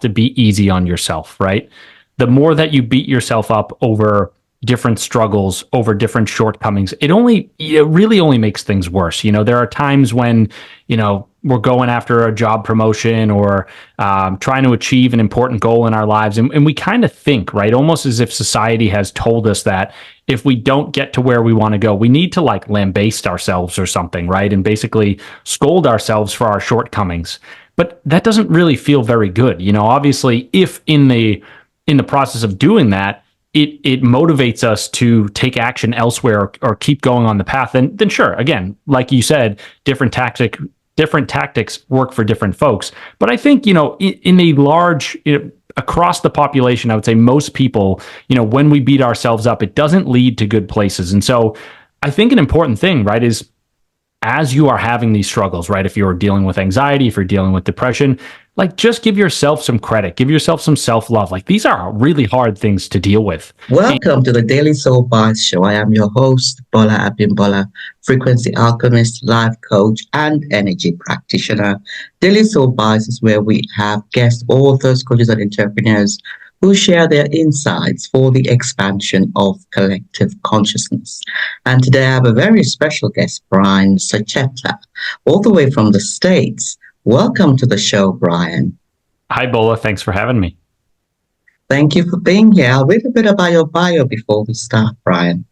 to be easy on yourself, right? The more that you beat yourself up over different struggles, over different shortcomings, it really only makes things worse. There are times when, we're going after a job promotion or trying to achieve an important goal in our lives. And we kind of think, right, almost as if society has told us that if we don't get to where we want to go, we need to like lambaste ourselves or something, right? And basically scold ourselves for our shortcomings. But that doesn't really feel very good. Obviously, if in the process of doing that, it motivates us to take action elsewhere or keep going on the path, then sure, again, like you said, different tactics work for different folks. But I think, in a large, across the population, I would say most people, when we beat ourselves up, it doesn't lead to good places. And so I think an important thing, right, is as you are having these struggles, right, if you're dealing with anxiety, if you're dealing with depression, like just give yourself some credit, give yourself some self-love. Like these are really hard things to deal with. Welcome to the Daily Soul Bytes Show. I am your host, Bola Abimbola, frequency alchemist, life coach, and energy practitioner. Daily Soul Bytes is where we have guest authors, coaches, and entrepreneurs who share their insights for the expansion of collective consciousness. And today I have a very special guest, Brian Sachetta, all the way from the States. Welcome to the show, Brian. Hi, Bola. Thanks for having me. Thank you for being here. I'll read a bit about your bio before we start, Brian.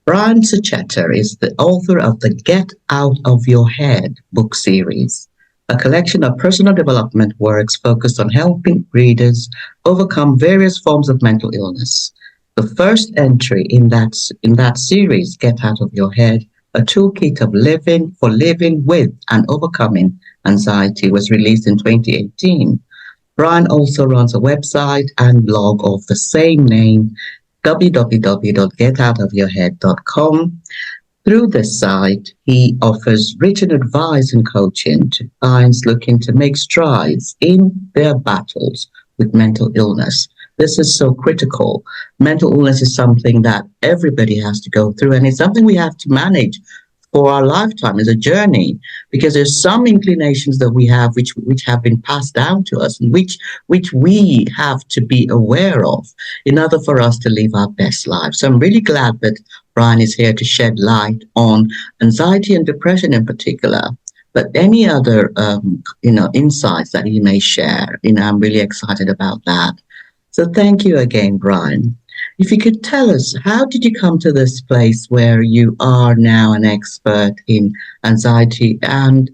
Brian Sachetta is the author of the Get Out of Your Head book series, a collection of personal development works focused on helping readers overcome various forms of mental illness. The first entry in that series, Get Out of Your Head, a toolkit of living with and overcoming anxiety, was released in 2018. Brian also runs a website and blog of the same name, www.getoutofyourhead.com. Through this site, he offers written advice and coaching to clients looking to make strides in their battles with mental illness. This is so critical. Mental illness is something that everybody has to go through, and it's something we have to manage for our lifetime. As a journey, because there's some inclinations that we have which have been passed down to us, and which we have to be aware of in order for us to live our best life. So I'm really glad that Brian is here to shed light on anxiety and depression in particular, but any other insights that he may share. I'm really excited about that. So thank you again, Brian. If you could tell us, how did you come to this place where you are now an expert in anxiety and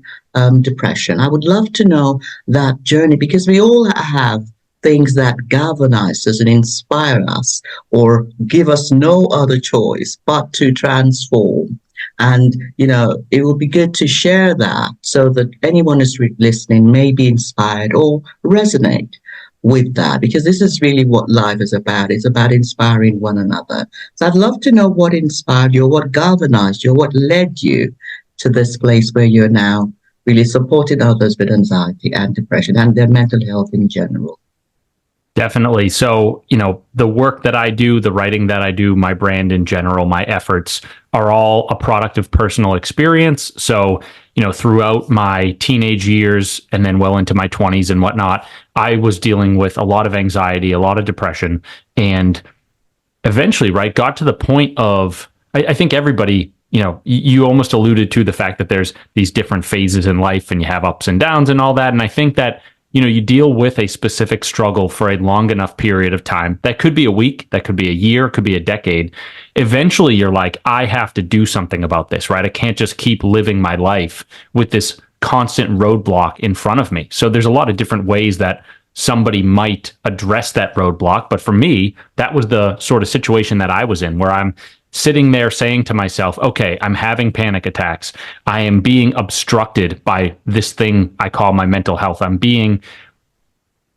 depression? I would love to know that journey, because we all have things that galvanize us and inspire us or give us no other choice but to transform. And, it will be good to share that so that anyone who's listening may be inspired or resonate with that, because this is really what life is about. It's about inspiring one another. So I'd love to know what inspired you, or what galvanized you, or what led you to this place where you're now really supporting others with anxiety and depression and their mental health in general. Definitely. So, the work that I do, the writing that I do, my brand in general, my efforts are all a product of personal experience. So, throughout my teenage years and then well into my 20s and whatnot, I was dealing with a lot of anxiety, a lot of depression, and eventually, right, got to the point of, I think everybody, you almost alluded to the fact that there's these different phases in life and you have ups and downs and all that. And I think that you deal with a specific struggle for a long enough period of time. That could be a week, that could be a year, it could be a decade. Eventually, you're like, I have to do something about this, right? I can't just keep living my life with this constant roadblock in front of me. So there's a lot of different ways that somebody might address that roadblock. But for me, that was the sort of situation that I was in, where I'm sitting there saying to myself, okay, I'm having panic attacks. I am being obstructed by this thing I call my mental health. I'm being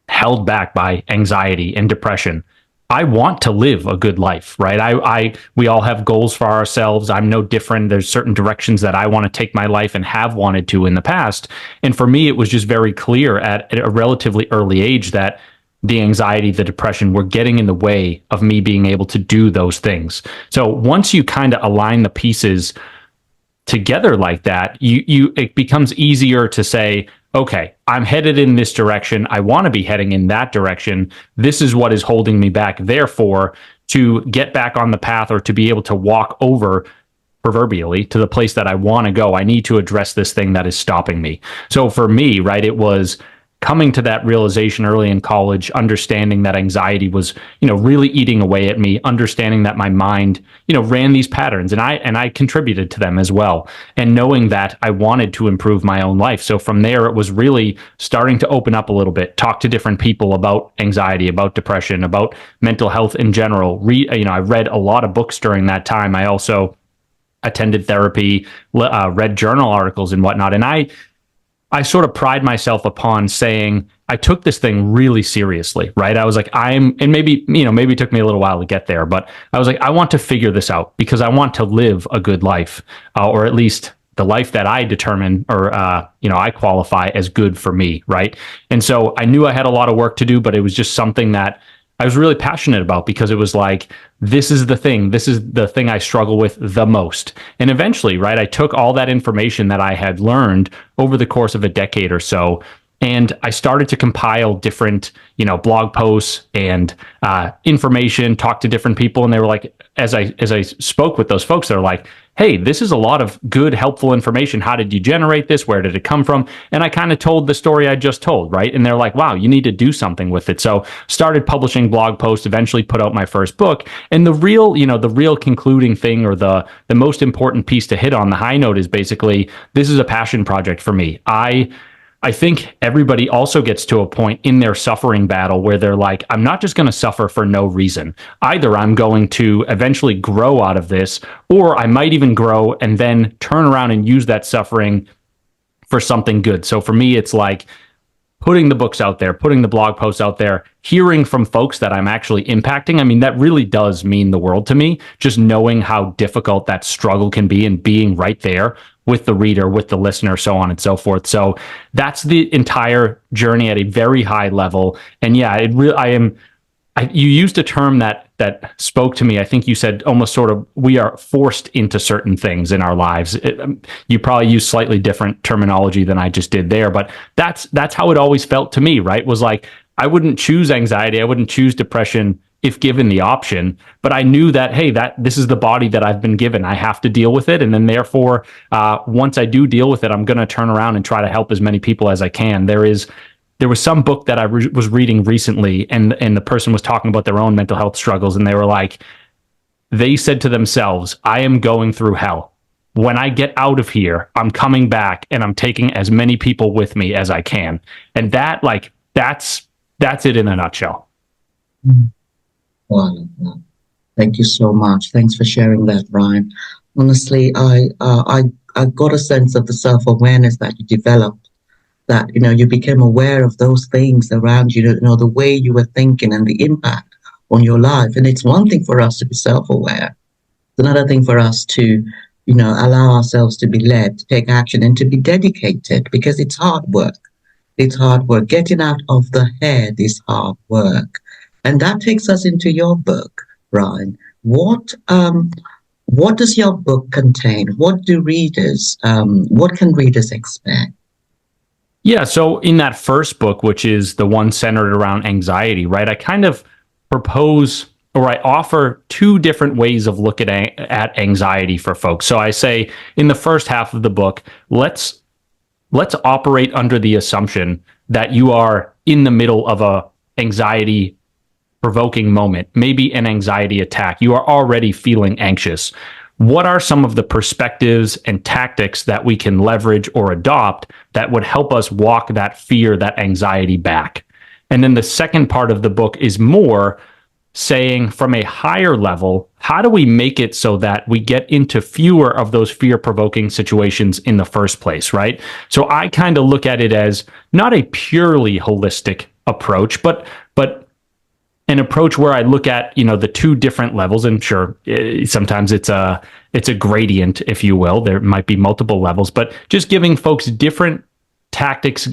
held back by anxiety and depression. I want to live a good life, right? We all have goals for ourselves. I'm no different. There's certain directions that I want to take my life and have wanted to in the past. And for me, it was just very clear at a relatively early age that the anxiety, the depression were getting in the way of me being able to do those things. So once you kind of align the pieces together like that, it becomes easier to say, okay, I'm headed in this direction. I want to be heading in that direction. This is what is holding me back. Therefore, to get back on the path or to be able to walk over proverbially to the place that I want to go, I need to address this thing that is stopping me. So for me, right, it was coming to that realization early in college, understanding that anxiety was, really eating away at me, understanding that my mind, ran these patterns, and I contributed to them as well. And knowing that I wanted to improve my own life. So from there, it was really starting to open up a little bit, talk to different people about anxiety, about depression, about mental health in general. I read a lot of books during that time. I also attended therapy, read journal articles and whatnot. And I sort of pride myself upon saying I took this thing really seriously, right? I was like, and maybe it took me a little while to get there, but I was like, I want to figure this out because I want to live a good life, or at least the life that I determine or, I qualify as good for me, right? And so I knew I had a lot of work to do, but it was just something that I was really passionate about because it was like, this is the thing I struggle with the most. And eventually, right, I took all that information that I had learned over the course of a decade or so, and I started to compile different, blog posts and information, talk to different people. And they were like, as I spoke with those folks, they're like, hey, this is a lot of good, helpful information. How did you generate this? Where did it come from? And I kind of told the story I just told, right? And they're like, wow, you need to do something with it. So started publishing blog posts, eventually put out my first book. And the real concluding thing, or the most important piece to hit on the high note, is basically, this is a passion project for me. I think everybody also gets to a point in their suffering battle where they're like, I'm not just going to suffer for no reason. Either I'm going to eventually grow out of this, or I might even grow and then turn around and use that suffering for something good. So for me, it's like putting the books out there, putting the blog posts out there, hearing from folks that I'm actually impacting. I mean, that really does mean the world to me, just knowing how difficult that struggle can be and being right there with the reader, with the listener, so on and so forth. So that's the entire journey at a very high level. And yeah, you used a term that spoke to me. I think you said almost sort of, we are forced into certain things in our lives. You probably use slightly different terminology than I just did there, but that's how it always felt to me, right? Was like, I wouldn't choose anxiety. I wouldn't choose depression if given the option, but I knew that, hey, this is the body that I've been given. I have to deal with it. And then therefore, once I do deal with it, I'm going to turn around and try to help as many people as I can. There was some book that I was reading recently, and the person was talking about their own mental health struggles. And they were like, they said to themselves, I am going through hell. When I get out of here, I'm coming back and I'm taking as many people with me as I can. And that's it in a nutshell. Wow. Thank you so much. Thanks for sharing that, Ryan. Honestly, I got a sense of the self-awareness that you developed, that, you became aware of those things around you, the way you were thinking and the impact on your life. And it's one thing for us to be self-aware. It's another thing for us to, allow ourselves to be led, to take action, and to be dedicated, because it's hard work. It's hard work. Getting out of the head is hard work. And that takes us into your book, Ryan. What does your book contain? What can readers expect? Yeah, so in that first book, which is the one centered around anxiety, right, I kind of propose, or I offer, two different ways of looking at anxiety for folks. So I say in the first half of the book, let's operate under the assumption that you are in the middle of a anxiety provoking moment, maybe an anxiety attack. You are already feeling anxious. What are some of the perspectives and tactics that we can leverage or adopt that would help us walk that fear, that anxiety back? And then the second part of the book is more saying, from a higher level, how do we make it so that we get into fewer of those fear-provoking situations in the first place, right? So I kind of look at it as not a purely holistic approach, but an approach where I look at, the two different levels. And sure, sometimes it's a gradient, if you will. There might be multiple levels, but just giving folks different tactics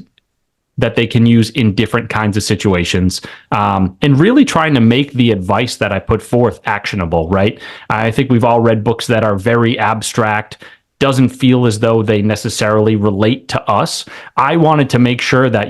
that they can use in different kinds of situations, and really trying to make the advice that I put forth actionable, right? I think we've all read books that are very abstract, doesn't feel as though they necessarily relate to us. I wanted to make sure that,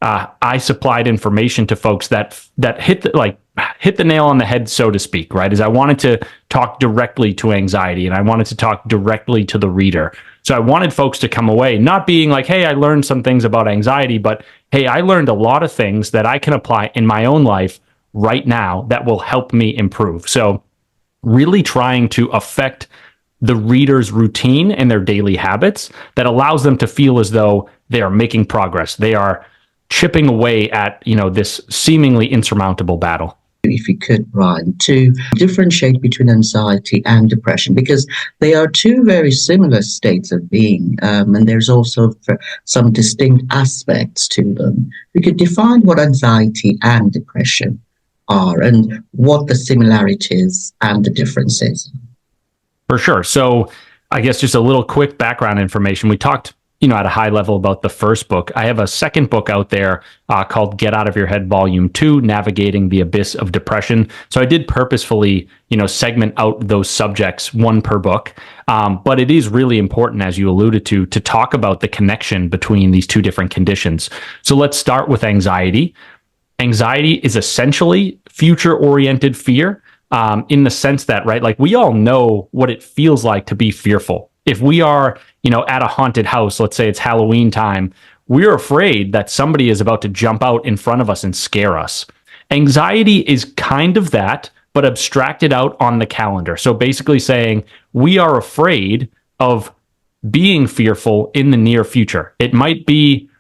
I supplied information to folks that hit the nail on the head, so to speak, right? Is I wanted to talk directly to anxiety, and I wanted to talk directly to the reader. So I wanted folks to come away not being like, hey, I learned some things about anxiety, but hey, I learned a lot of things that I can apply in my own life right now that will help me improve. So really trying to affect the reader's routine and their daily habits that allows them to feel as though they are making progress. They are chipping away at, this seemingly insurmountable battle. If you could, Brian, to differentiate between anxiety and depression, because they are two very similar states of being, and there's also some distinct aspects to them. We could define what anxiety and depression are and what the similarities and the differences. For sure. So I guess just a little quick background information. We talked at a high level about the first book. I have a second book out there called Get Out of Your Head Volume 2, Navigating the Abyss of Depression. So I did purposefully, segment out those subjects, one per book. But it is really important, as you alluded to talk about the connection between these two different conditions. So let's start with anxiety. Anxiety is essentially future-oriented fear in the sense that, right, like we all know what it feels like to be fearful. If we are, at a haunted house, let's say it's Halloween time, we're afraid that somebody is about to jump out in front of us and scare us. Anxiety is kind of that, but abstracted out on the calendar. So basically saying we are afraid of being fearful in the near future. It might be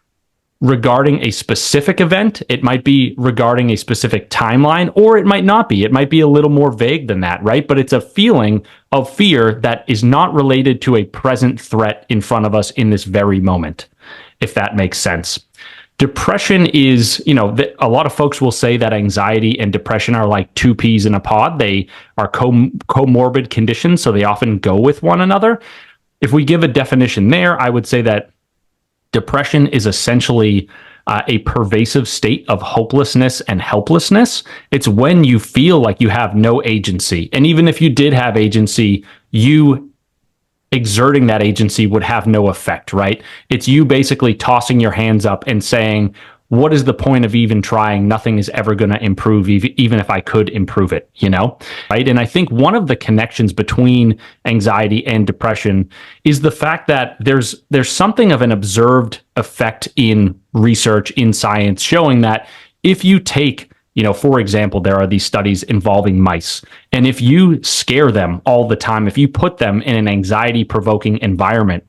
regarding a specific event, it might be regarding a specific timeline, or it might not be. It might be a little more vague than that, right? But it's a feeling of fear that is not related to a present threat in front of us in this very moment, if that makes sense. Depression is, a lot of folks will say that anxiety and depression are like two peas in a pod. They are comorbid conditions, so they often go with one another. If we give a definition there, I would say that depression is essentially a pervasive state of hopelessness and helplessness. It's when you feel like you have no agency. And even if you did have agency, you exerting that agency would have no effect, right? It's you basically tossing your hands up and saying, what is the point of even trying? Nothing is ever going to improve, even if I could improve it, right? And I think one of the connections between anxiety and depression is the fact that there's something of an observed effect in research, in science, showing that if you take, for example, there are these studies involving mice, and if you scare them all the time, if you put them in an anxiety-provoking environment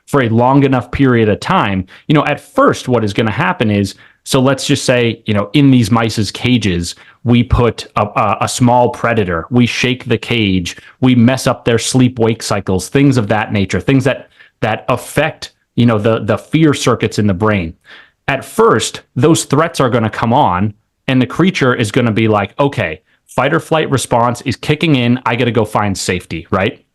for a long enough period of time, at first what is going to happen is, so let's just say, in these mice's cages, we put a small predator, we shake the cage, we mess up their sleep-wake cycles, things of that nature, things that affect, the fear circuits in the brain. At first, those threats are going to come on, and the creature is going to be like, okay, fight or flight response is kicking in, I got to go find safety, right?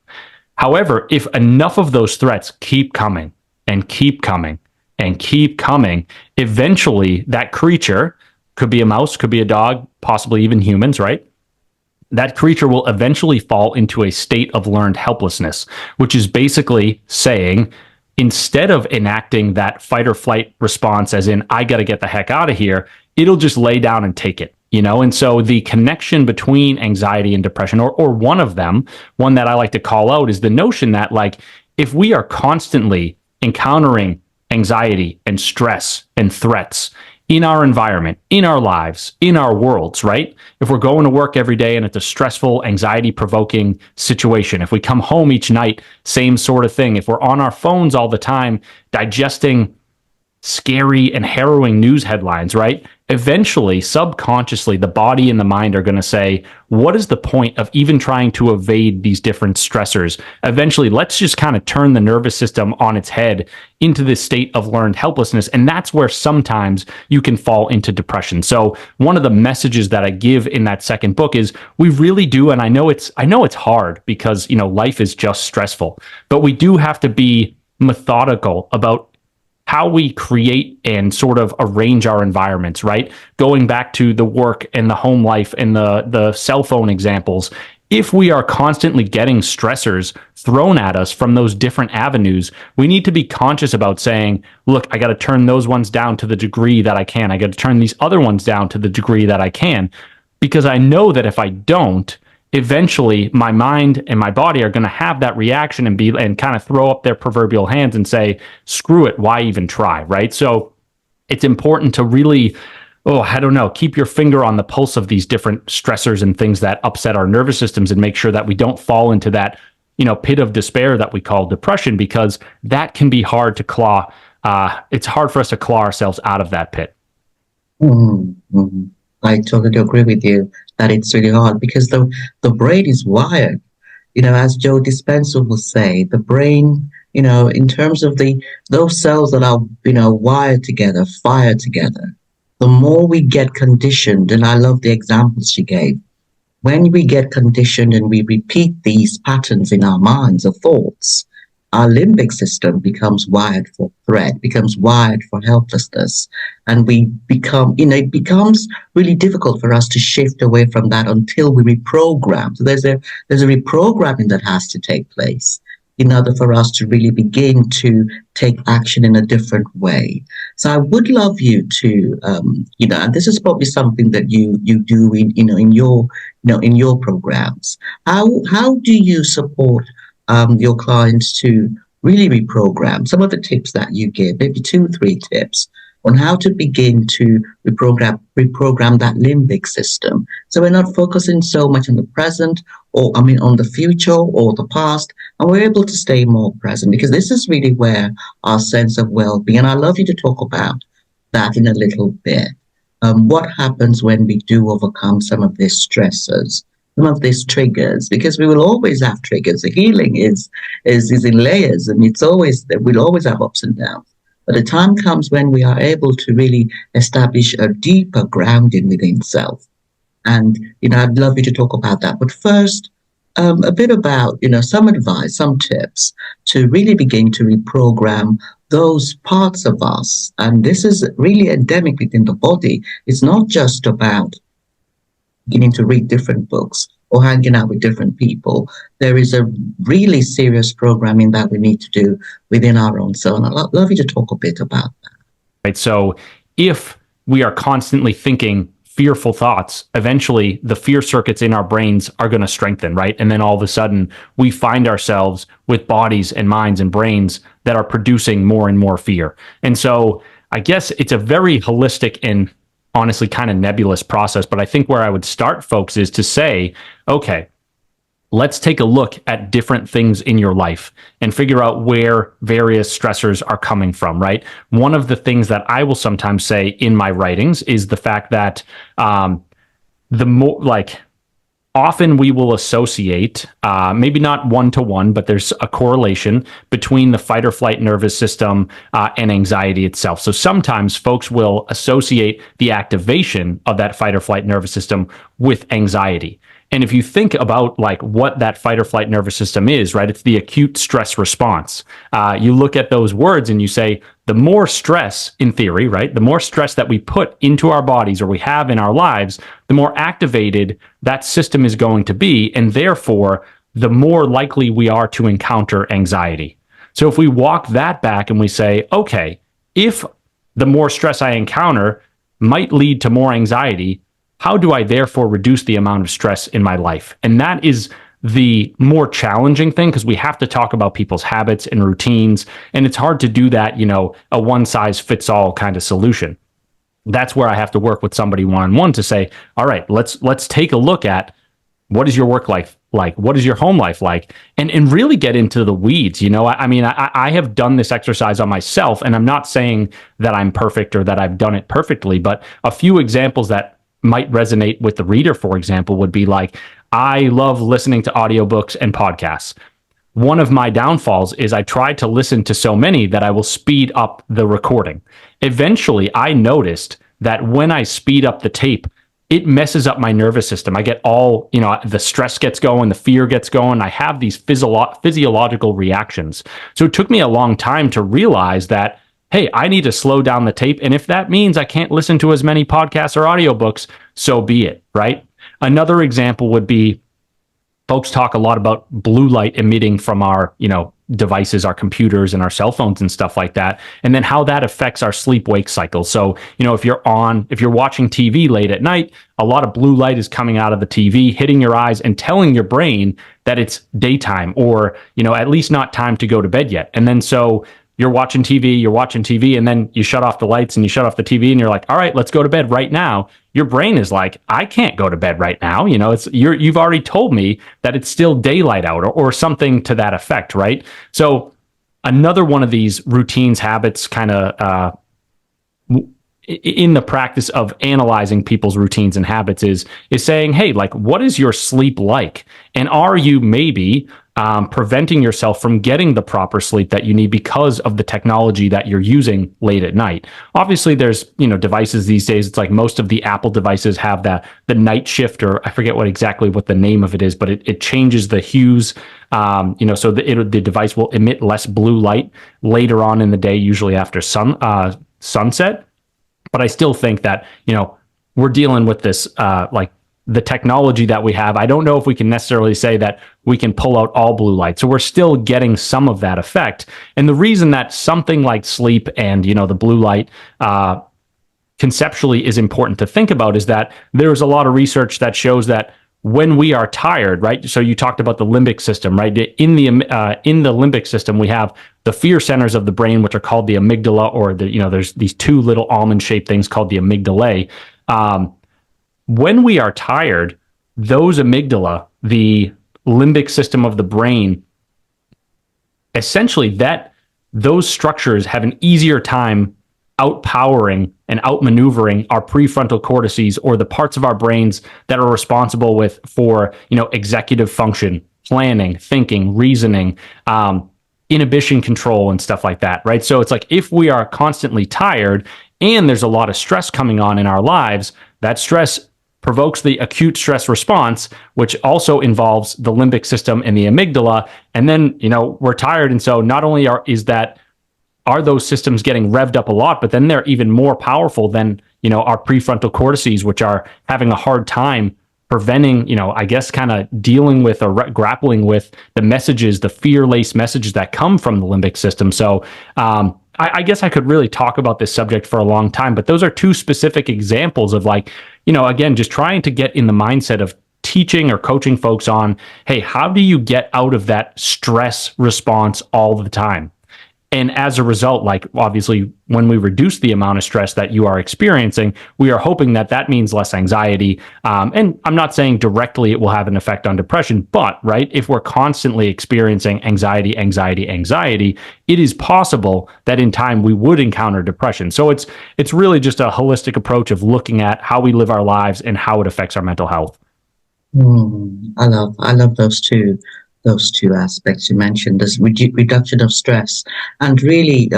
However, if enough of those threats keep coming and keep coming and keep coming, eventually that creature, could be a mouse, could be a dog, possibly even humans, right? That creature will eventually fall into a state of learned helplessness, which is basically saying, instead of enacting that fight or flight response, as in, I got to get the heck out of here, it'll just lay down and take it. And so the connection between anxiety and depression, or one of them, one that I like to call out, is the notion that, like, if we are constantly encountering anxiety and stress and threats in our environment, in our lives, in our worlds, right? If we're going to work every day and it's a stressful, anxiety-provoking situation, if we come home each night, same sort of thing, if we're on our phones all the time, digesting scary and harrowing news headlines, right? Eventually, subconsciously, the body and the mind are going to say, what is the point of even trying to evade these different stressors? Eventually, let's just kind of turn the nervous system on its head into this state of learned helplessness. And that's where sometimes you can fall into depression. So one of the messages that I give in that second book is we really do. And I know it's hard because, life is just stressful, but we do have to be methodical about how we create and sort of arrange our environments, right? Going back to the work and the home life and the cell phone examples, if we are constantly getting stressors thrown at us from those different avenues, we need to be conscious about saying, look, I got to turn those ones down to the degree that I can. I got to turn these other ones down to the degree that I can, because I know that if I don't, eventually my mind and my body are going to have that reaction and kind of throw up their proverbial hands and say, screw it, why even try, right? So it's important to really, I don't know, keep your finger on the pulse of these different stressors and things that upset our nervous systems, and make sure that we don't fall into that, pit of despair that we call depression, because that can be hard to claw. It's hard for us to claw ourselves out of that pit. Mm-hmm. I totally agree with you that it's really hard because the brain is wired. As Joe Dispenza will say, the brain, in terms of those cells that are, wired together, fire together, the more we get conditioned, and I love the examples she gave, when we get conditioned and we repeat these patterns in our minds or thoughts, our limbic system becomes wired for threat, becomes wired for helplessness. And we become, it becomes really difficult for us to shift away from that until we reprogram. So there's a reprogramming that has to take place in order for us to really begin to take action in a different way. So I would love you to, and this is probably something that you do in your programs. How do you support your clients to really reprogram? Some of the tips that you give, maybe 2-3 tips on how to begin to reprogram that limbic system. So we're not focusing so much on the present on the future or the past, and we're able to stay more present, because this is really where our sense of well-being, and I'd love you to talk about that in a little bit. What happens when we do overcome some of these stressors, some of these triggers, because we will always have triggers. The healing is in layers, and we'll always have ups and downs. But the time comes when we are able to really establish a deeper grounding within self. And, I'd love you to talk about that. But first, a bit about, some advice, some tips to really begin to reprogram those parts of us. And this is really endemic within the body. It's not just about beginning to read different books or hanging out with different people. There is a really serious programming that we need to do within our own self. And I'd love you to talk a bit about that. Right. So if we are constantly thinking fearful thoughts, eventually the fear circuits in our brains are going to strengthen, right? And then all of a sudden we find ourselves with bodies and minds and brains that are producing more and more fear. And so I guess it's a very holistic and honestly kind of nebulous process. But I think where I would start folks is to say, okay, let's take a look at different things in your life and figure out where various stressors are coming from, right? One of the things that I will sometimes say in my writings is the fact that often we will associate, maybe not one-to-one, but there's a correlation between the fight or flight nervous system and anxiety itself. So sometimes folks will associate the activation of that fight or flight nervous system with anxiety. And if you think about what that fight or flight nervous system is, right, it's the acute stress response. You look at those words and you say, the more stress, in theory, right, the more stress that we put into our bodies or we have in our lives, the more activated that system is going to be. And therefore, the more likely we are to encounter anxiety. So if we walk that back and we say, okay, if the more stress I encounter might lead to more anxiety, how do I therefore reduce the amount of stress in my life? And that is the more challenging thing, because we have to talk about people's habits and routines. And it's hard to do that, a one size fits all kind of solution. That's where I have to work with somebody one-on-one to say, all right, let's take a look at what is your work life like? What is your home life like? And really get into the weeds. I have done this exercise on myself, and I'm not saying that I'm perfect or that I've done it perfectly, but a few examples that might resonate with the reader, for example, would be I love listening to audiobooks and podcasts. One of my downfalls is I try to listen to so many that I will speed up the recording. Eventually, I noticed that when I speed up the tape, it messes up my nervous system. I get all, the stress gets going, the fear gets going. I have these physiological reactions. So it took me a long time to realize that, hey, I need to slow down the tape. And if that means I can't listen to as many podcasts or audiobooks, so be it, right? Another example would be folks talk a lot about blue light emitting from our, devices, our computers and our cell phones and stuff like that, and then how that affects our sleep wake cycle. So, if you're watching TV late at night, a lot of blue light is coming out of the TV, hitting your eyes and telling your brain that it's daytime, or, at least not time to go to bed yet. And then so you're watching TV, and then you shut off the lights and you shut off the TV and you're like, all right, let's go to bed right now. Your brain is like, I can't go to bed right now. You've already told me that it's still daylight out, or something to that effect, right? So another one of these routines, habits, kind of in the practice of analyzing people's routines and habits is saying, hey, like, what is your sleep like? And are you maybe preventing yourself from getting the proper sleep that you need because of the technology that you're using late at night? Obviously, there's devices these days. It's like most of the Apple devices have the night shift, or I forget what the name of it is, but it changes the hues. So the device will emit less blue light later on in the day, usually after sunset. But I still think that, we're dealing with this, like the technology that we have. I don't know if we can necessarily say that we can pull out all blue light. So we're still getting some of that effect. And the reason that something like sleep and, the blue light, conceptually is important to think about is that there's a lot of research that shows that when we are tired, right? So you talked about the limbic system, right? In the limbic system, we have the fear centers of the brain, which are called the amygdala, or there's these two little almond-shaped things called the amygdalae. When we are tired, those amygdala, the limbic system of the brain, essentially those structures have an easier time outpowering and outmaneuvering our prefrontal cortices, or the parts of our brains that are responsible for executive function, planning, thinking, reasoning, inhibition control, and stuff like that, right? So it's like, if we are constantly tired and there's a lot of stress coming on in our lives, that stress provokes the acute stress response, which also involves the limbic system and the amygdala. And then, we're tired. And so not only are those systems getting revved up a lot, but then they're even more powerful than, our prefrontal cortices, which are having a hard time preventing, I guess, kind of dealing with or grappling with the messages, the fear-laced messages that come from the limbic system. So I guess I could really talk about this subject for a long time, but those are two specific examples of, like, again, just trying to get in the mindset of teaching or coaching folks on, hey, how do you get out of that stress response all the time? And as a result, like, obviously, when we reduce the amount of stress that you are experiencing, we are hoping that means less anxiety. And I'm not saying directly it will have an effect on depression, but, right, if we're constantly experiencing anxiety, it is possible that in time we would encounter depression. So it's really just a holistic approach of looking at how we live our lives and how it affects our mental health. I love those two aspects you mentioned, this reduction of stress, and really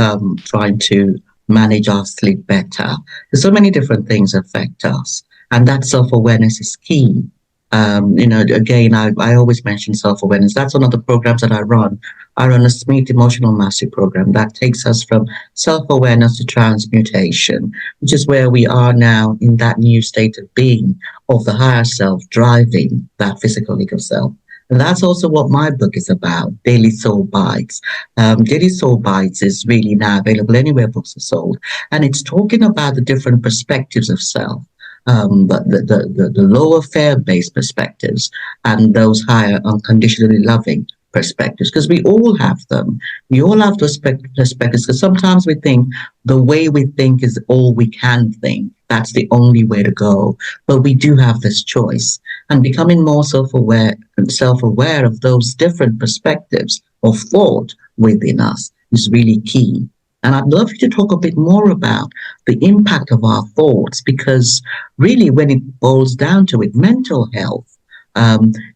trying to manage our sleep better. There's so many different things affect us, and that self-awareness is key. Again, I always mention self-awareness. That's one of the programs that I run. I run a Smith Emotional Mastery program that takes us from self-awareness to transmutation, which is where we are now in that new state of being, of the higher self driving that physical ego self. And that's also what my book is about, Daily Soul Bytes. Daily Soul Bytes is really now available anywhere books are sold. And it's talking about the different perspectives of self, but the lower fear-based perspectives and those higher unconditionally loving perspectives, because we all have them. We all have those perspectives, because sometimes we think the way we think is all we can think. That's the only way to go. But we do have this choice. And becoming more self-aware of those different perspectives of thought within us is really key. And I'd love you to talk a bit more about the impact of our thoughts, because really, when it boils down to it, mental health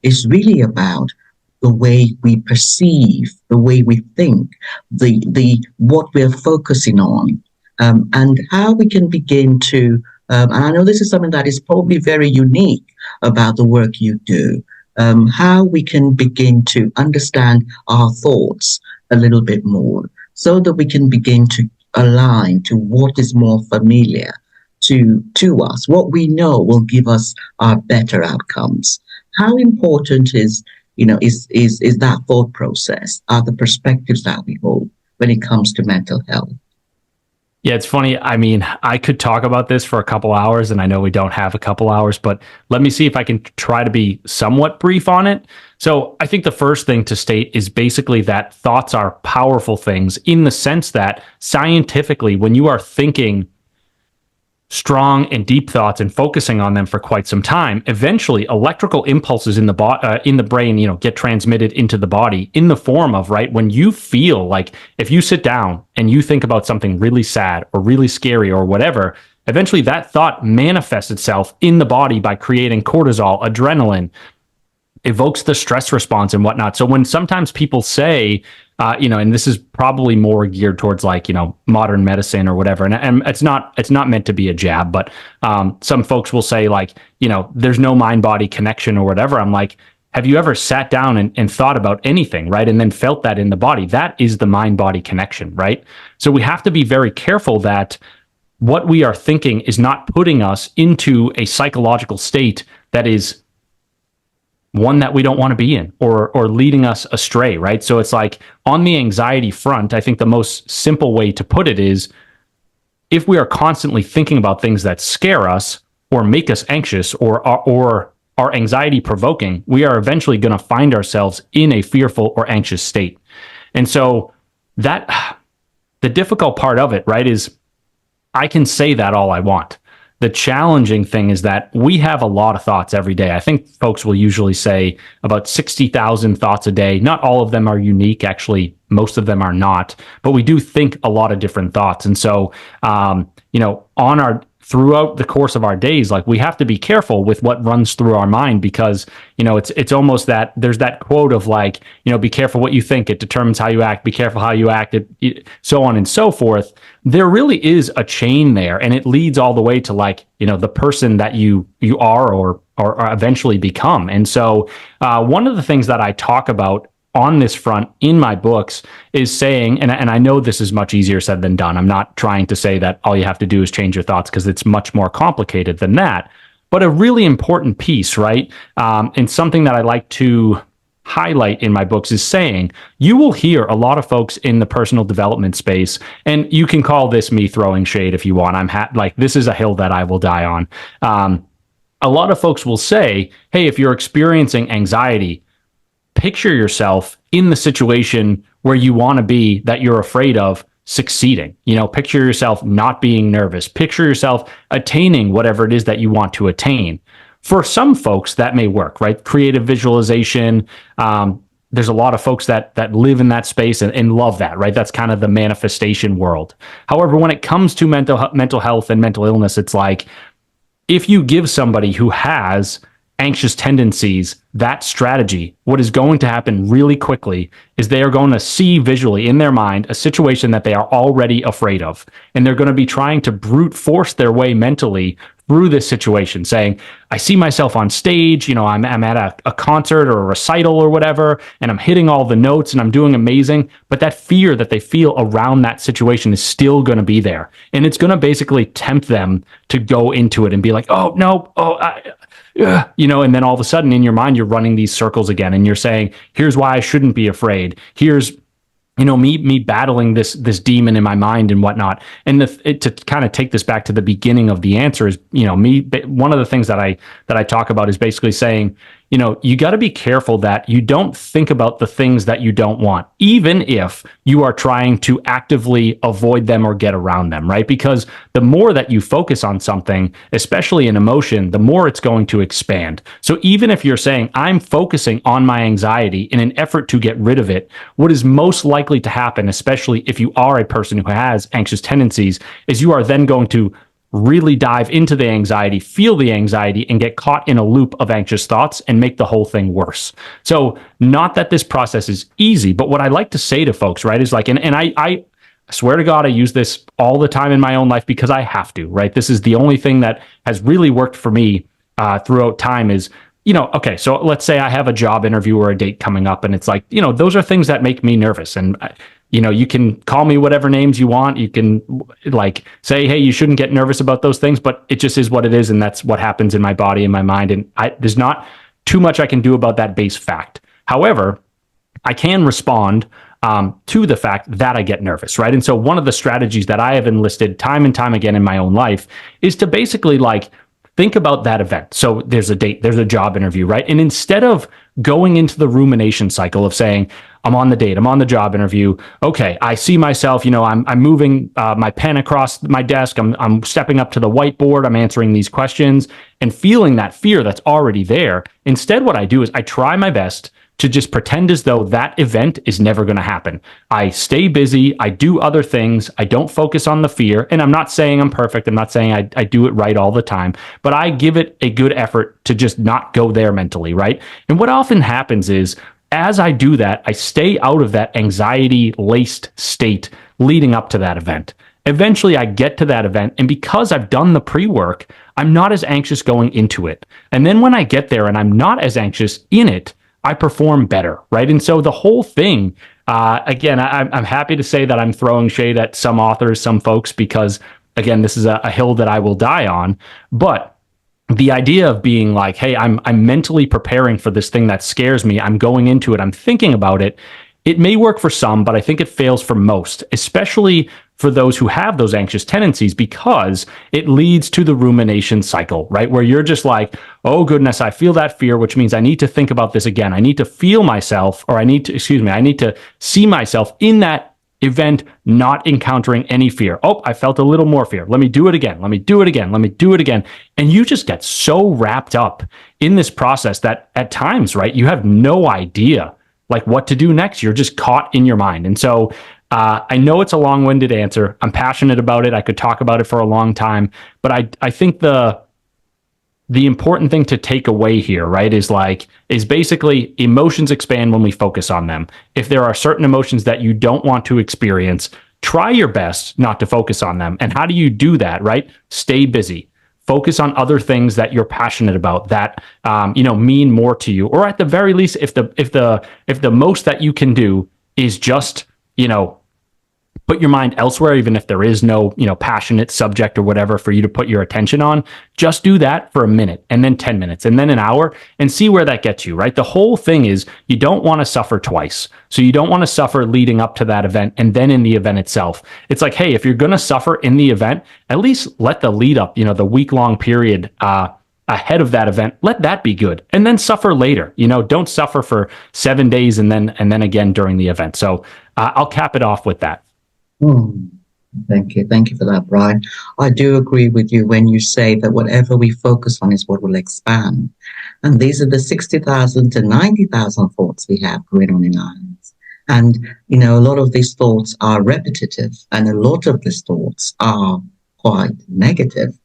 is really about the way we perceive, the way we think, the what we're focusing on, and how we can begin to, and I know this is something that is probably very unique about the work you do, how we can begin to understand our thoughts a little bit more, so that we can begin to align to what is more familiar to us. What we know will give us our better outcomes. How important is is that thought process, are the perspectives that we hold when it comes to mental health. Yeah, it's funny. I mean, I could talk about this for a couple hours, and I know we don't have a couple hours, but let me see if I can try to be somewhat brief on it. So I think the first thing to state is basically that thoughts are powerful things in the sense that scientifically, when you are thinking strong and deep thoughts and focusing on them for quite some time, eventually electrical impulses in the brain, get transmitted into the body in the form of, right, when you feel like, if you sit down and you think about something really sad or really scary or whatever, eventually that thought manifests itself in the body by creating cortisol, adrenaline, evokes the stress response and whatnot. So when sometimes people say, and this is probably more geared towards modern medicine or whatever, and it's not meant to be a jab, but some folks will say there's no mind body connection or whatever. I'm like, have you ever sat down and thought about anything, right? And then felt that in the body? That is the mind body connection, right? So we have to be very careful that what we are thinking is not putting us into a psychological state that is one that we don't want to be in, or leading us astray, right? So it's like, on the anxiety front, I think the most simple way to put it is, if we are constantly thinking about things that scare us or make us anxious or are anxiety provoking, we are eventually going to find ourselves in a fearful or anxious state. And so that the difficult part of it, right, is I can say that all I want. The challenging thing is that we have a lot of thoughts every day. I think folks will usually say about 60,000 thoughts a day. Not all of them are unique. Actually, most of them are not, but we do think a lot of different thoughts. And so, throughout the course of our days, we have to be careful with what runs through our mind, because, it's almost that there's that quote of be careful what you think, it determines how you act, be careful how you act, so on and so forth. There really is a chain there, and it leads all the way to the person that you are or eventually become. And so one of the things that I talk about on this front in my books is saying, and I know this is much easier said than done. I'm not trying to say that all you have to do is change your thoughts, because it's much more complicated than that. But a really important piece, right? And something that I like to highlight in my books is saying, you will hear a lot of folks in the personal development space, and you can call this me throwing shade if you want. This is a hill that I will die on. A lot of folks will say, hey, if you're experiencing anxiety, picture yourself in the situation where you want to be, that you're afraid of succeeding. Picture yourself not being nervous. Picture yourself attaining whatever it is that you want to attain. For some folks, that may work, right? Creative visualization. There's a lot of folks that live in that space and love that, right? That's kind of the manifestation world. However, when it comes to mental health and mental illness, it's like, if you give somebody who has anxious tendencies that strategy, what is going to happen really quickly is they are going to see visually in their mind a situation that they are already afraid of. And they're going to be trying to brute force their way mentally through this situation, saying, I see myself on stage, I'm at a concert or a recital or whatever, and I'm hitting all the notes and I'm doing amazing. But that fear that they feel around that situation is still going to be there. And it's going to basically tempt them to go into it and be like, oh, no, and then all of a sudden in your mind, you're running these circles again, and you're saying, here's why I shouldn't be afraid. Here's, me battling this demon in my mind and whatnot. And to kind of take this back to the beginning of the answer is, one of the things that I talk about is basically saying, you got to be careful that you don't think about the things that you don't want, even if you are trying to actively avoid them or get around them, right? Because the more that you focus on something, especially an emotion, the more it's going to expand. So even if you're saying, I'm focusing on my anxiety in an effort to get rid of it, what is most likely to happen, especially if you are a person who has anxious tendencies, is you are then going to really dive into the anxiety, feel the anxiety, and get caught in a loop of anxious thoughts and make the whole thing worse. So not that this process is easy, but what I like to say to folks, right, is and I swear to God, I use this all the time in my own life because I have to, right? This is the only thing that has really worked for me throughout time is, okay, so let's say I have a job interview or a date coming up, and it's those are things that make me nervous. And you can call me whatever names you want. You can say, hey, you shouldn't get nervous about those things, but it just is what it is. And that's what happens in my body and my mind. And there's not too much I can do about that base fact. However, I can respond to the fact that I get nervous, right? And so one of the strategies that I have enlisted time and time again in my own life is to basically like think about that event. So there's a date, there's a job interview, right? And instead of going into the rumination cycle of saying, I'm on the date, I'm on the job interview. Okay, I see myself, I'm moving my pen across my desk. I'm stepping up to the whiteboard. I'm answering these questions and feeling that fear that's already there. Instead, what I do is I try my best to just pretend as though that event is never going to happen. I stay busy. I do other things. I don't focus on the fear. And I'm not saying I'm perfect. I'm not saying I do it right all the time, but I give it a good effort to just not go there mentally, right? And what often happens is as I do that, I stay out of that anxiety laced state leading up to that event. Eventually, I get to that event, and because I've done the pre work, I'm not as anxious going into it. And then when I get there and I'm not as anxious in it, I perform better, right? And so the whole thing, again, I'm happy to say that I'm throwing shade at some authors, some folks, because again, this is a hill that I will die on. But the idea of being like, hey, I'm mentally preparing for this thing that scares me. I'm going into it. I'm thinking about it. It may work for some, but I think it fails for most, especially for those who have those anxious tendencies, because it leads to the rumination cycle, right? Where you're just like, oh goodness, I feel that fear, which means I need to think about this again. I need to feel myself, or I need to see myself in that event, not encountering any fear. Oh, I felt a little more fear. Let me do it again. Let me do it again. Let me do it again. And you just get so wrapped up in this process that at times, right, you have no idea like what to do next. You're just caught in your mind. And so I know it's a long-winded answer. I'm passionate about it. I could talk about it for a long time, but I think the important thing to take away here, right, is basically emotions expand when we focus on them. If there are certain emotions that you don't want to experience, try your best not to focus on them. And how do you do that, right? Stay busy. Focus on other things that you're passionate about that mean more to you, or at the very least, if the most that you can do is just put your mind elsewhere, even if there is no passionate subject or whatever for you to put your attention on. Just do that for a minute, and then 10 minutes, and then an hour, and see where that gets you. Right? The whole thing is you don't want to suffer twice. So you don't want to suffer leading up to that event and then in the event itself. It's like, hey, if you're going to suffer in the event, at least let the lead up, the week-long period ahead of that event, let that be good, and then suffer later. Don't suffer for 7 days and then again during the event. So I'll cap it off with that. Thank you. Thank you for that, Brian. I do agree with you when you say that whatever we focus on is what will expand. And these are the 60,000 to 90,000 thoughts we have going on in our heads. And, a lot of these thoughts are repetitive, and a lot of these thoughts are quite negative.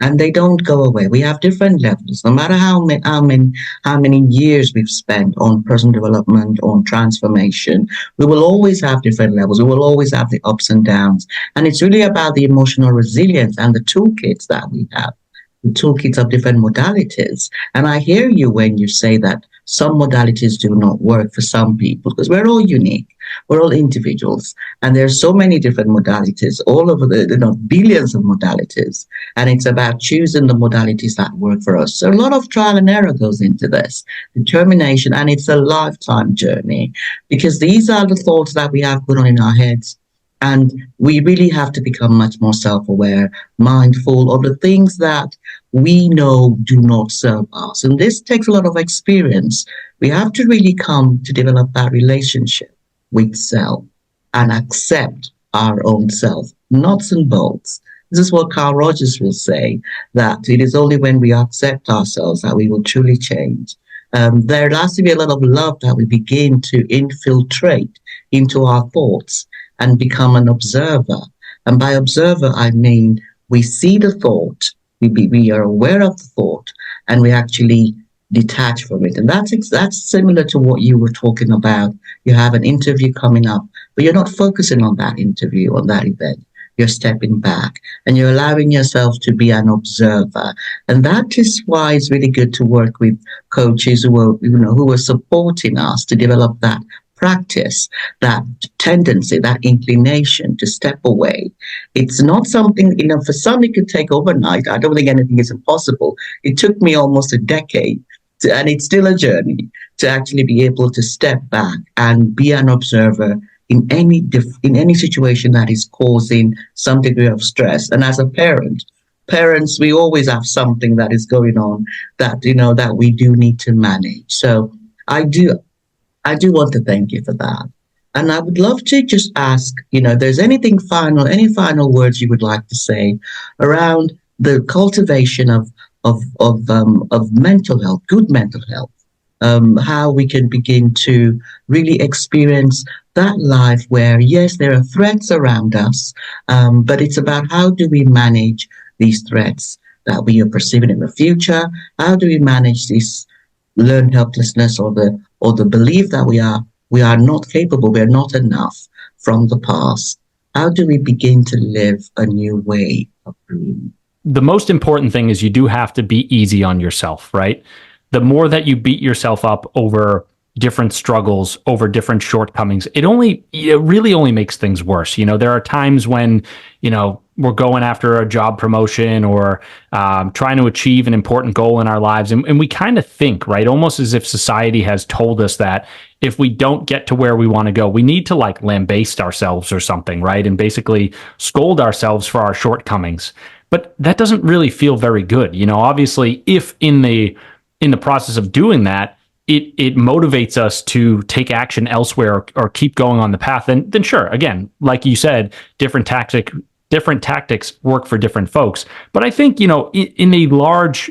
And they don't go away. We have different levels. No matter how many years we've spent on personal development, on transformation, we will always have different levels. We will always have the ups and downs. And it's really about the emotional resilience and the toolkits that we have, the toolkits of different modalities. And I hear you when you say that some modalities do not work for some people, because we're all unique. We're all individuals. And there's so many different modalities, all over the billions of modalities. And it's about choosing the modalities that work for us. So a lot of trial and error goes into this, determination, and it's a lifetime journey, because these are the thoughts that we have put on in our heads. And we really have to become much more self-aware, mindful of the things that we know do not serve us. And this takes a lot of experience. We have to really come to develop that relationship with self and accept our own self, nuts and bolts. This is what Carl Rogers will say, that it is only when we accept ourselves that we will truly change. There has to be a lot of love that we begin to infiltrate into our thoughts and become an observer. And by observer, I mean we see the thought, we are aware of the thought, and we actually detach from it. And that's similar to what you were talking about. You have an interview coming up, but you're not focusing on that interview, on that event. You're stepping back and you're allowing yourself to be an observer. And that is why it's really good to work with coaches who are supporting us to develop that practice, that tendency, that inclination to step away. It's not something, for some it could take overnight. I don't think anything is impossible. It took me almost a decade and it's still a journey to actually be able to step back and be an observer in in any situation that is causing some degree of stress. And as a parents, we always have something that is going on that that we do need to manage. So I do I do want to thank you for that. And I would love to just ask, there's any final words you would like to say around the cultivation of mental health, good mental health, how we can begin to really experience that life where, yes, there are threats around us, but it's about how do we manage these threats that we are perceiving in the future? How do we manage this learned helplessness or the belief that we are not capable, we are not enough from the past? How do we begin to live a new way of being? The most important thing is you do have to be easy on yourself, right? The more that you beat yourself up over different struggles, over different shortcomings, it really only makes things worse. There are times when, we're going after a job promotion or trying to achieve an important goal in our lives. And we kind of think, right, almost as if society has told us that if we don't get to where we want to go, we need to like lambaste ourselves or something, right? And basically scold ourselves for our shortcomings. But that doesn't really feel very good. Obviously, if in the process of doing that, it motivates us to take action elsewhere or keep going on the path, then sure, again, like you said, different tactics work for different folks. But I think, in a large,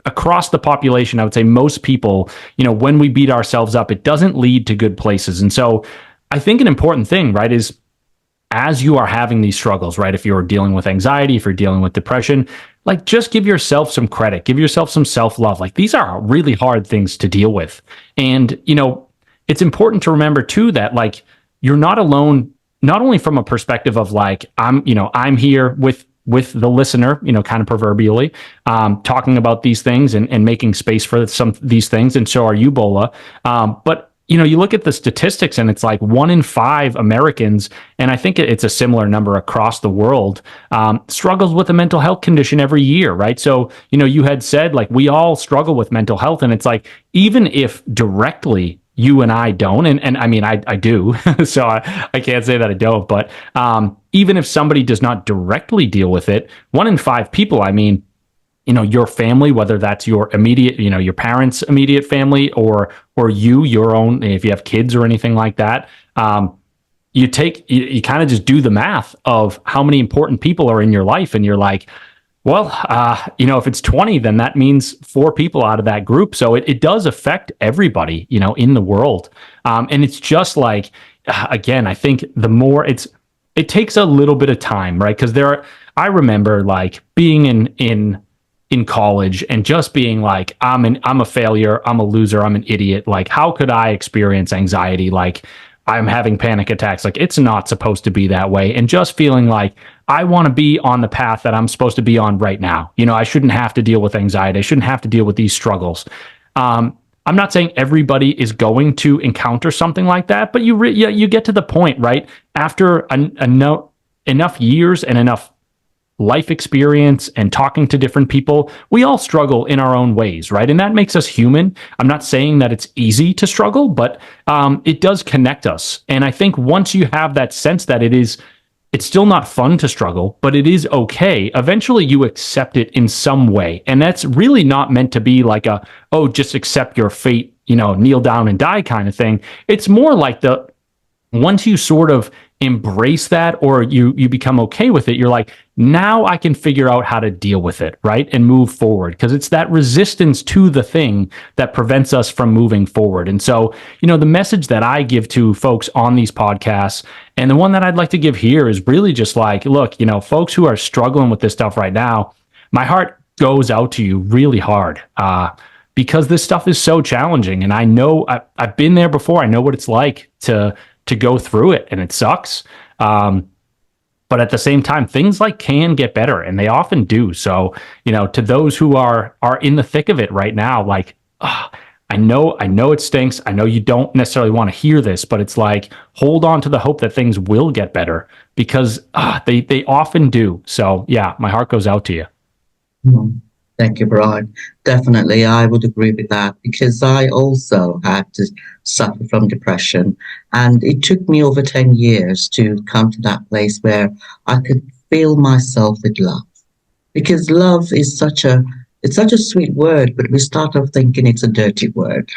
across the population, I would say most people, when we beat ourselves up, it doesn't lead to good places. And so I think an important thing, right, is as you are having these struggles, right, if you're dealing with anxiety, if you're dealing with depression, like just give yourself some credit, give yourself some self-love. Like these are really hard things to deal with. And, it's important to remember too that like you're not alone, not only from a perspective of like, I'm here with the listener, kind of proverbially, talking about these things and making space for some these things. And so are you, Bola. But you look at the statistics and it's like 1 in 5 Americans, and I think it's a similar number across the world, struggles with a mental health condition every year, right? So, you had said like we all struggle with mental health, and it's like, even if directly you and I don't, and I mean, I do, so I can't say that I don't, but even if somebody does not directly deal with it, 1 in 5 people, I mean, your family, whether that's your immediate, your parents' immediate family or your own, if you have kids or anything like that, you kind of just do the math of how many important people are in your life. And you're like, well, if it's 20, then that means 4 people out of that group. So it does affect everybody, in the world. And it's just like, again, I think the more it takes a little bit of time, right? Because I remember like being in college and just being like, I'm a failure, I'm a loser, I'm an idiot. Like, how could I experience anxiety? Like, I'm having panic attacks. Like, it's not supposed to be that way. And just feeling like I want to be on the path that I'm supposed to be on right now. I shouldn't have to deal with anxiety. I shouldn't have to deal with these struggles. I'm not saying everybody is going to encounter something like that, but you get to the point, right? After enough years and enough life experience and talking to different people, we all struggle in our own ways, right? And that makes us human. I'm not saying that it's easy to struggle, but it does connect us. And I think once you have that sense that it's still not fun to struggle, but it is okay, eventually you accept it in some way. And that's really not meant to be like just accept your fate, kneel down and die kind of thing. It's more like once you sort of embrace that or you become okay with it, you're like, now I can figure out how to deal with it, right? And move forward, because it's that resistance to the thing that prevents us from moving forward. And so, the message that I give to folks on these podcasts, and the one that I'd like to give here, is really just like, look, folks who are struggling with this stuff right now, my heart goes out to you really hard, because this stuff is so challenging. And I know I've been there before. I know what it's like to go through it, and it sucks. But at the same time, things like can get better, and they often do. So, to those who are in the thick of it right now, like, I know it stinks. I know you don't necessarily want to hear this, but it's like, hold on to the hope that things will get better, because they often do. So yeah, my heart goes out to you. Mm. Thank you, Brian. Definitely, I would agree with that because I also had to suffer from depression. And it took me over 10 years to come to that place where I could fill myself with love. Because love is it's such a sweet word, but we start off thinking it's a dirty word.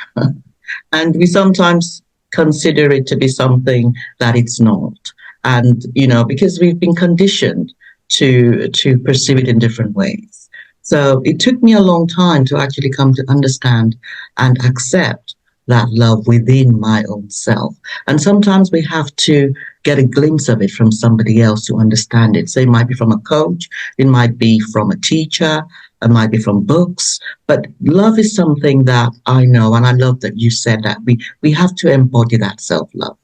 And we sometimes consider it to be something that it's not. And because we've been conditioned to perceive it in different ways. So it took me a long time to actually come to understand and accept that love within my own self. And sometimes we have to get a glimpse of it from somebody else to understand it. So it might be from a coach, it might be from a teacher, it might be from books, but love is something that I know, and I love that you said that we have to embody that self-love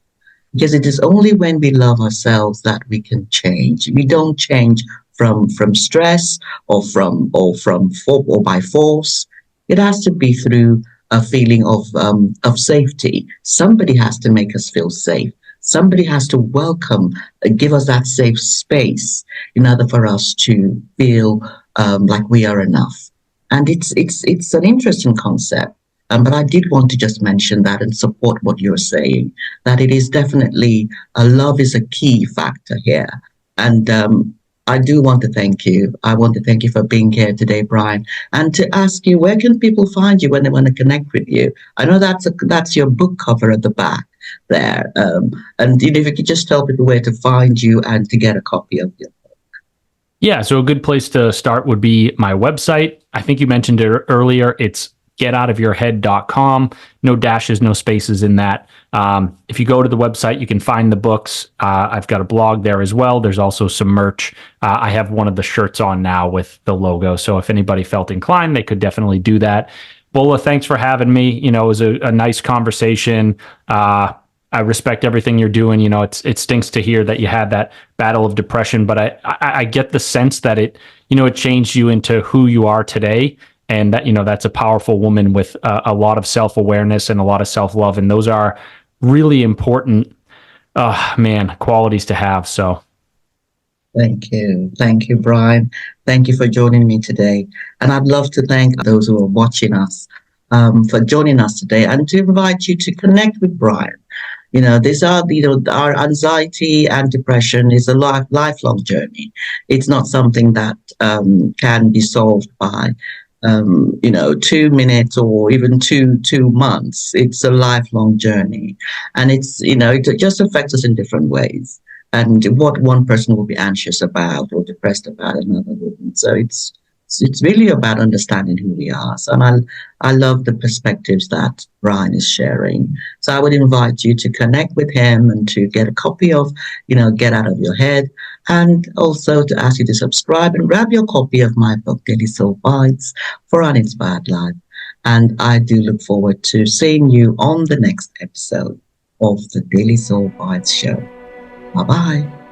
because it is only when we love ourselves that we can change. We don't change from stress or by force. It has to be through a feeling of safety. Somebody has to make us feel safe. Somebody has to give us that safe space in order for us to feel like we are enough. And it's an interesting concept. But I did want to just mention that and support what you're saying, that it is definitely love is a key factor here. And I do want to thank you. I want to thank you for being here today, Brian, and to ask you, where can people find you when they want to connect with you? I know that's your book cover at the back there. And if you could just tell people where to find you and to get a copy of it. Yeah, so a good place to start would be my website. I think you mentioned it earlier. It's getoutofyourhead.com. No dashes, no spaces in that. If you go to the website, you can find the books. I've got a blog there as well. There's also some merch. I have one of the shirts on now with the logo. So if anybody felt inclined, they could definitely do that. Bola, thanks for having me. It was a nice conversation. I respect everything you're doing. It stinks to hear that you had that battle of depression, but I get the sense that it changed you into who you are today. And that, that's a powerful woman with a lot of self-awareness and a lot of self-love. And those are really important, qualities to have. So. Thank you. Thank you, Brian. Thank you for joining me today. And I'd love to thank those who are watching us for joining us today and to invite you to connect with Brian. Our anxiety and depression is a lifelong journey. It's not something that can be solved by 2 minutes or even two months. It's a lifelong journey, and it just affects us in different ways. And what one person will be anxious about or depressed about, another wouldn't. So it's really about understanding who we are. So, and I love the perspectives that Brian is sharing. So I would invite you to connect with him and to get a copy of, Get Out of Your Head, and also to ask you to subscribe and grab your copy of my book, Daily Soul Bytes for an Inspired Life. And I do look forward to seeing you on the next episode of the Daily Soul Bytes show. Bye-bye.